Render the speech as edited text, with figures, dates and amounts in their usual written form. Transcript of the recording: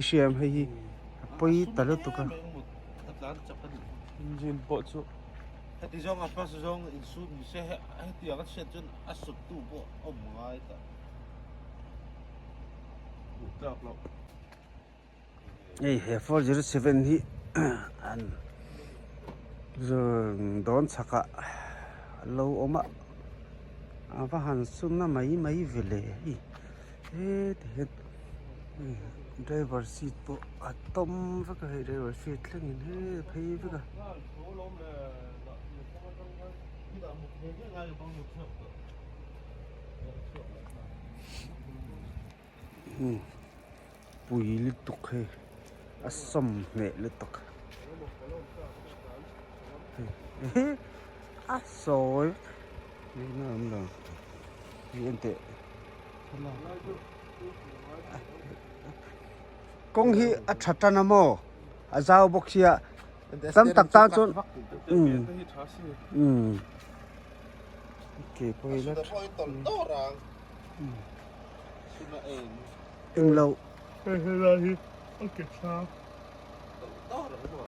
xem hay bơi tạt lướt tục à Engine bộ chỗ thì do ngập pas do insu mi se hay tiang cái set chân asut tu bộ ngai ta đọc lọc ấy 407 hi an rồi đón saka lâu ôm ạ và hàng sum na mấy về lệ thế thế driver seat bộ atom với cái driver seat là nhìn thế thấy với cái bùi lít tục hay asam mẹ lít tục rồiนี่น่ามันนี่อันเตะกงฮีอัจฉริยะโมอาจาวบอกเชียตั้มตักตาจนโอเคไปแล้วตึงเรา เฮ้ยโอเคครับ